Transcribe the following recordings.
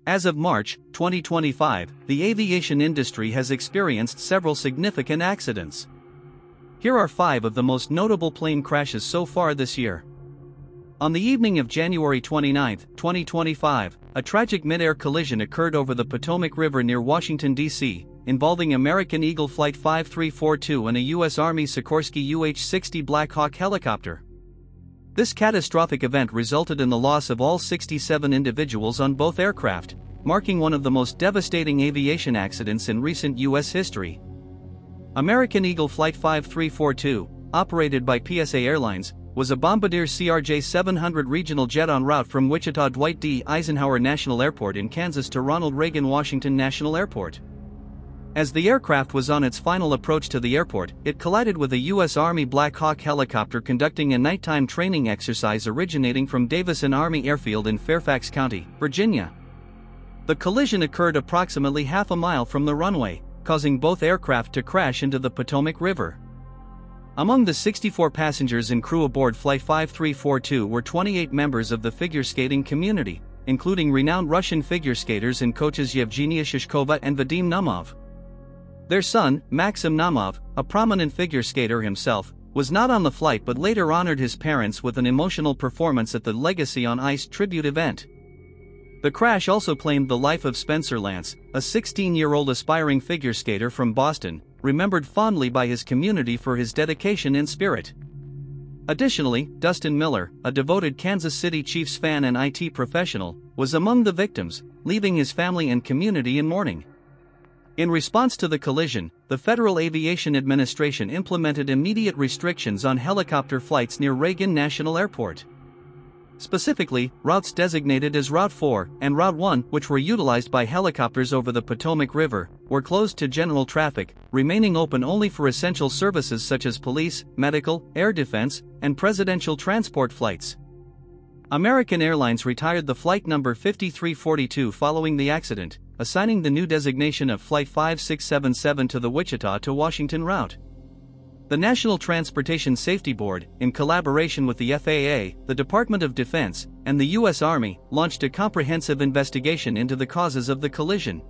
As of March 2025, the aviation industry has experienced several significant accidents. Here are 5 of the most notable plane crashes so far this year. On the evening of January 29, 2025, a tragic mid-air collision occurred over the Potomac River near Washington, D.C., involving American Eagle Flight 5342 and a U.S. Army Sikorsky UH-60 Black Hawk helicopter. This catastrophic event resulted in the loss of all 67 individuals on both aircraft, marking one of the most devastating aviation accidents in recent U.S. history. American Eagle Flight 5342, operated by PSA Airlines, was a Bombardier CRJ700 regional jet en route from Wichita Dwight D. Eisenhower National Airport in Kansas to Ronald Reagan Washington National Airport. As the aircraft was on its final approach to the airport, it collided with a U.S. Army Black Hawk helicopter conducting a nighttime training exercise originating from Davison Army Airfield in Fairfax County, Virginia. The collision occurred approximately half a mile from the runway, causing both aircraft to crash into the Potomac River. Among the 64 passengers and crew aboard Flight 5342 were 28 members of the figure skating community, including renowned Russian figure skaters and coaches Yevgenia Shishkova and Vadim Naumov. Their son, Maxim Naumov, a prominent figure skater himself, was not on the flight but later honored his parents with an emotional performance at the Legacy on Ice tribute event. The crash also claimed the life of Spencer Lance, a 16-year-old aspiring figure skater from Boston, remembered fondly by his community for his dedication and spirit. Additionally, Dustin Miller, a devoted Kansas City Chiefs fan and IT professional, was among the victims, leaving his family and community in mourning. In response to the collision, the Federal Aviation Administration implemented immediate restrictions on helicopter flights near Reagan National Airport. Specifically, routes designated as Route 4 and Route 1, which were utilized by helicopters over the Potomac River, were closed to general traffic, remaining open only for essential services such as police, medical, air defense, and presidential transport flights. American Airlines retired the flight number 5342 following the accident, assigning the new designation of Flight 5677 to the Wichita to Washington route. The National Transportation Safety Board, in collaboration with the FAA, the Department of Defense, and the U.S. Army, launched a comprehensive investigation into the causes of the collision.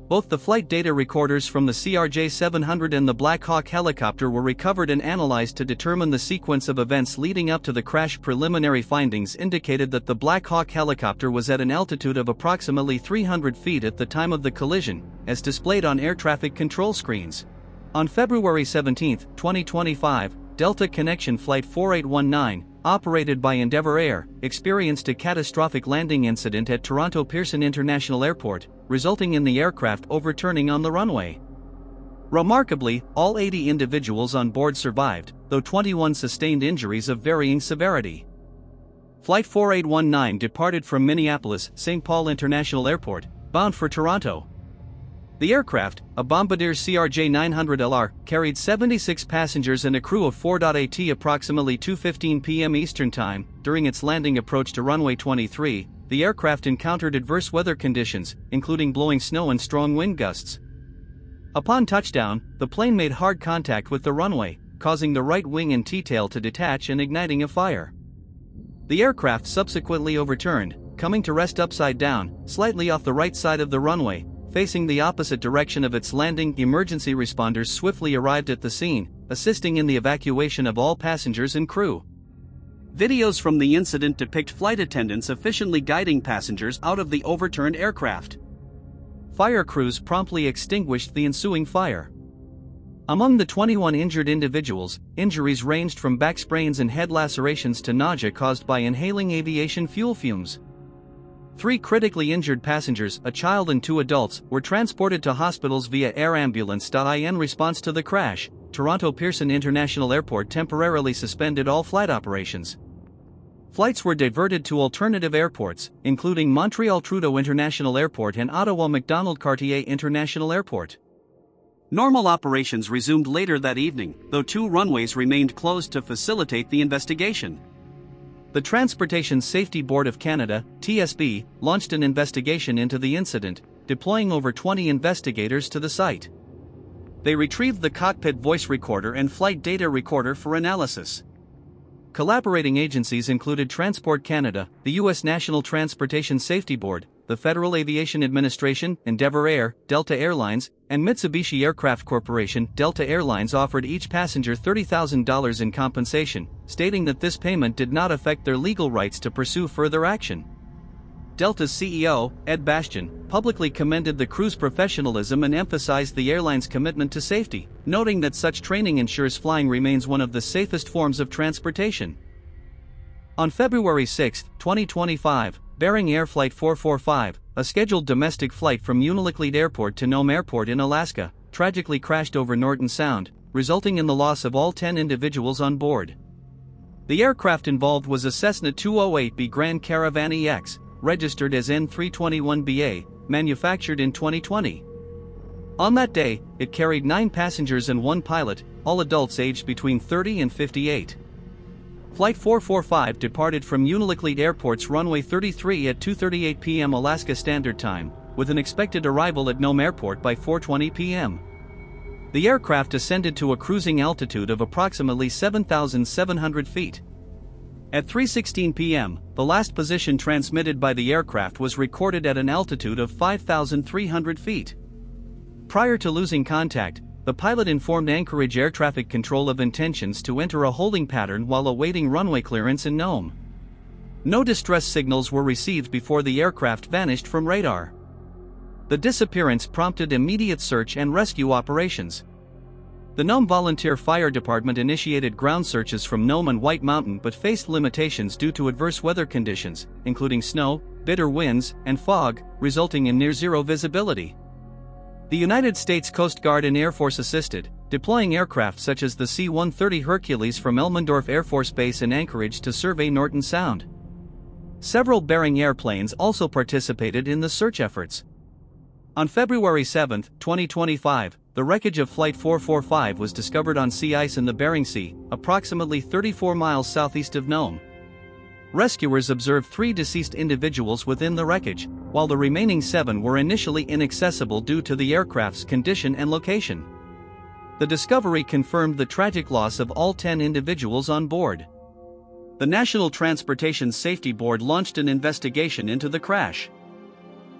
Both the flight data recorders from the CRJ700 and the Black Hawk helicopter were recovered and analyzed to determine the sequence of events leading up to the crash. Preliminary findings indicated that the Black Hawk helicopter was at an altitude of approximately 300 feet at the time of the collision, as displayed on air traffic control screens. On February 17, 2025, Delta Connection Flight 4819, operated by Endeavour Air, experienced a catastrophic landing incident at Toronto Pearson International Airport, resulting in the aircraft overturning on the runway. Remarkably, all 80 individuals on board survived, though 21 sustained injuries of varying severity. Flight 4819 departed from Minneapolis-St. Paul International Airport, bound for Toronto. The aircraft, a Bombardier CRJ900LR, carried 76 passengers and a crew of 4. At approximately 2:15 p.m. Eastern Time, during its landing approach to runway 23, the aircraft encountered adverse weather conditions, including blowing snow and strong wind gusts. Upon touchdown, the plane made hard contact with the runway, causing the right wing and T-tail to detach and igniting a fire. The aircraft subsequently overturned, coming to rest upside down, slightly off the right side of the runway, facing the opposite direction of its landing. Emergency responders swiftly arrived at the scene, assisting in the evacuation of all passengers and crew. Videos from the incident depict flight attendants efficiently guiding passengers out of the overturned aircraft. Fire crews promptly extinguished the ensuing fire. Among the 21 injured individuals, injuries ranged from back sprains and head lacerations to nausea caused by inhaling aviation fuel fumes. 3 critically injured passengers, a child and 2 adults, were transported to hospitals via air ambulance. In response to the crash, Toronto Pearson International Airport temporarily suspended all flight operations. Flights were diverted to alternative airports, including Montreal Trudeau International Airport and Ottawa Macdonald Cartier International Airport. Normal operations resumed later that evening, though 2 runways remained closed to facilitate the investigation. The Transportation Safety Board of Canada, TSB, launched an investigation into the incident, deploying over 20 investigators to the site. They retrieved the cockpit voice recorder and flight data recorder for analysis. Collaborating agencies included Transport Canada, the U.S. National Transportation Safety Board, the Federal Aviation Administration, Endeavour Air, Delta Airlines, and Mitsubishi Aircraft Corporation, Delta Airlines offered each passenger $30,000 in compensation, stating that this payment did not affect their legal rights to pursue further action. Delta's CEO, Ed Bastian, publicly commended the crew's professionalism and emphasized the airline's commitment to safety, noting that such training ensures flying remains one of the safest forms of transportation. On February 6, 2025, Bering Air Flight 445, a scheduled domestic flight from Unalakleet Airport to Nome Airport in Alaska, tragically crashed over Norton Sound, resulting in the loss of all 10 individuals on board. The aircraft involved was a Cessna 208B Grand Caravan EX, registered as N321BA, manufactured in 2020. On that day, it carried 9 passengers and 1 pilot, all adults aged between 30 and 58. Flight 445 departed from Unalakleet Airport's runway 33 at 2:38 p.m. Alaska Standard Time, with an expected arrival at Nome Airport by 4:20 p.m. The aircraft ascended to a cruising altitude of approximately 7,700 feet. At 3:16 p.m., the last position transmitted by the aircraft was recorded at an altitude of 5,300 feet. Prior to losing contact, the pilot informed Anchorage Air Traffic Control of intentions to enter a holding pattern while awaiting runway clearance in Nome. No distress signals were received before the aircraft vanished from radar. The disappearance prompted immediate search and rescue operations. The Nome Volunteer Fire Department initiated ground searches from Nome and White Mountain but faced limitations due to adverse weather conditions, including snow, bitter winds, and fog, resulting in near-zero visibility. The United States Coast Guard and Air Force assisted, deploying aircraft such as the C-130 Hercules from Elmendorf Air Force Base in Anchorage to survey Norton Sound. Several Bering airplanes also participated in the search efforts. On February 7, 2025, the wreckage of Flight 445 was discovered on sea ice in the Bering Sea, approximately 34 miles southeast of Nome. Rescuers observed 3 deceased individuals within the wreckage, while the remaining 7 were initially inaccessible due to the aircraft's condition and location. The discovery confirmed the tragic loss of all 10 individuals on board. The National Transportation Safety Board launched an investigation into the crash.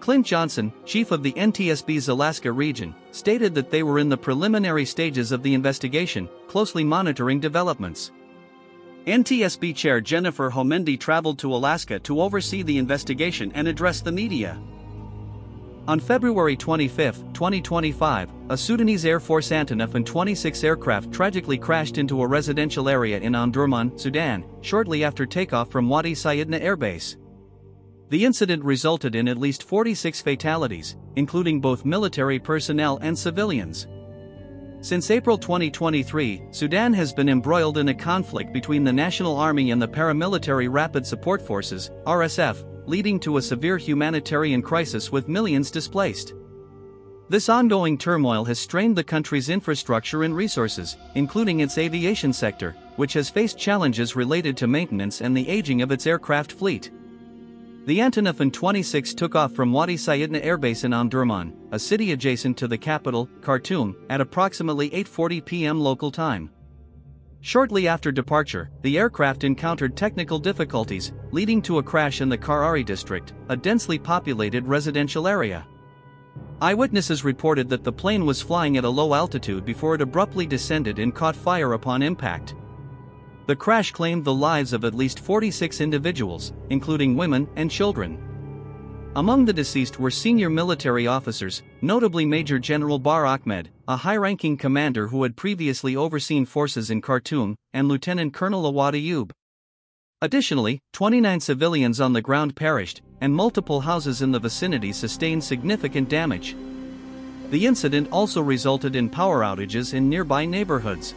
Clint Johnson, chief of the NTSB's Alaska region, stated that they were in the preliminary stages of the investigation, closely monitoring developments. NTSB Chair Jennifer Homendy traveled to Alaska to oversee the investigation and address the media. On February 25, 2025, a Sudanese Air Force Antonov and 26 aircraft tragically crashed into a residential area in Omdurman, Sudan, shortly after takeoff from Wadi Sayidna Air Base. The incident resulted in at least 46 fatalities, including both military personnel and civilians. Since April 2023, Sudan has been embroiled in a conflict between the National Army and the Paramilitary Rapid Support Forces, RSF, leading to a severe humanitarian crisis with millions displaced. This ongoing turmoil has strained the country's infrastructure and resources, including its aviation sector, which has faced challenges related to maintenance and the aging of its aircraft fleet. The Antonov An-26 took off from Wadi Sayidna Air Base in Omdurman, a city adjacent to the capital, Khartoum, at approximately 8:40 p.m. local time. Shortly after departure, the aircraft encountered technical difficulties, leading to a crash in the Karari district, a densely populated residential area. Eyewitnesses reported that the plane was flying at a low altitude before it abruptly descended and caught fire upon impact. The crash claimed the lives of at least 46 individuals, including women and children. Among the deceased were senior military officers, notably Major General Bar Ahmed, a high-ranking commander who had previously overseen forces in Khartoum, and Lieutenant Colonel Awad Ayoub. Additionally, 29 civilians on the ground perished, and multiple houses in the vicinity sustained significant damage. The incident also resulted in power outages in nearby neighborhoods.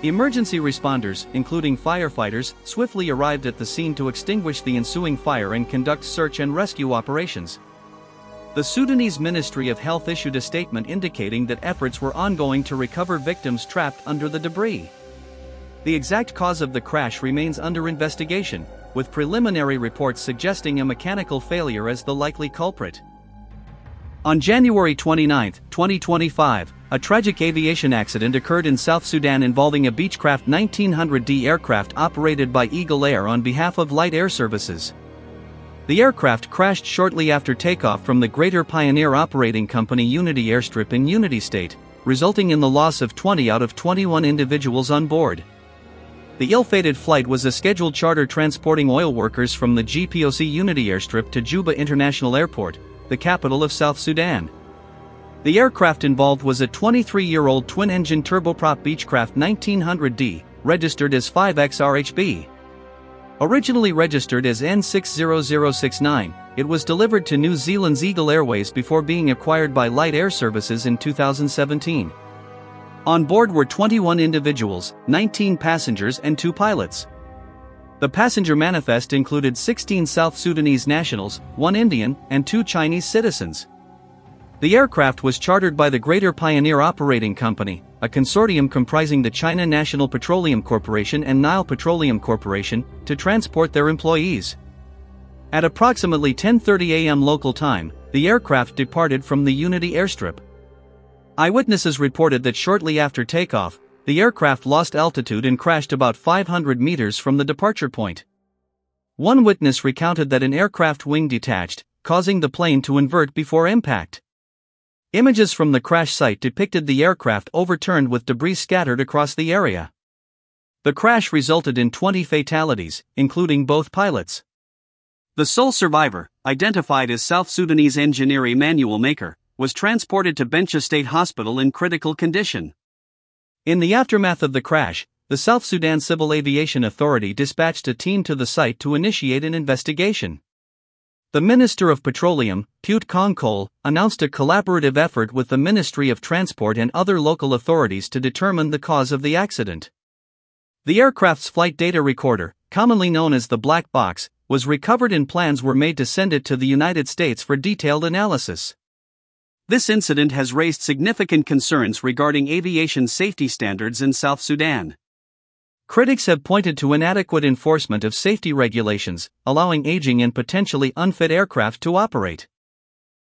Emergency responders, including firefighters, swiftly arrived at the scene to extinguish the ensuing fire and conduct search and rescue operations. The Sudanese Ministry of Health issued a statement indicating that efforts were ongoing to recover victims trapped under the debris. The exact cause of the crash remains under investigation, with preliminary reports suggesting a mechanical failure as the likely culprit. On January 29, 2025, a tragic aviation accident occurred in South Sudan involving a Beechcraft 1900D aircraft operated by Eagle Air on behalf of Light Air Services. The aircraft crashed shortly after takeoff from the Greater Pioneer Operating Company Unity Airstrip in Unity State, resulting in the loss of 20 out of 21 individuals on board. The ill-fated flight was a scheduled charter transporting oil workers from the GPOC Unity Airstrip to Juba International Airport, the capital of South Sudan. The aircraft involved was a 23-year-old twin-engine turboprop Beechcraft 1900D, registered as 5XRHB. Originally registered as N60069, it was delivered to New Zealand's Eagle Airways before being acquired by Light Air Services in 2017. On board were 21 individuals, 19 passengers and 2 pilots. The passenger manifest included 16 South Sudanese nationals, 1 Indian, and 2 Chinese citizens. The aircraft was chartered by the Greater Pioneer Operating Company, a consortium comprising the China National Petroleum Corporation and Nile Petroleum Corporation, to transport their employees. At approximately 10:30 a.m. local time, the aircraft departed from the Unity Airstrip. Eyewitnesses reported that shortly after takeoff, the aircraft lost altitude and crashed about 500 meters from the departure point. One witness recounted that an aircraft wing detached, causing the plane to invert before impact. Images from the crash site depicted the aircraft overturned with debris scattered across the area. The crash resulted in 20 fatalities, including both pilots. The sole survivor, identified as South Sudanese engineer Emmanuel Maker, was transported to Bentia State Hospital in critical condition. In the aftermath of the crash, the South Sudan Civil Aviation Authority dispatched a team to the site to initiate an investigation. The Minister of Petroleum, Pute Konkol, announced a collaborative effort with the Ministry of Transport and other local authorities to determine the cause of the accident. The aircraft's flight data recorder, commonly known as the black box, was recovered and plans were made to send it to the United States for detailed analysis. This incident has raised significant concerns regarding aviation safety standards in South Sudan. Critics have pointed to inadequate enforcement of safety regulations, allowing aging and potentially unfit aircraft to operate.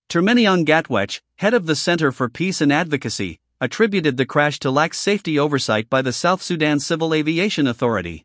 Terminion Gatwech, head of the Center for Peace and Advocacy, attributed the crash to lax safety oversight by the South Sudan Civil Aviation Authority.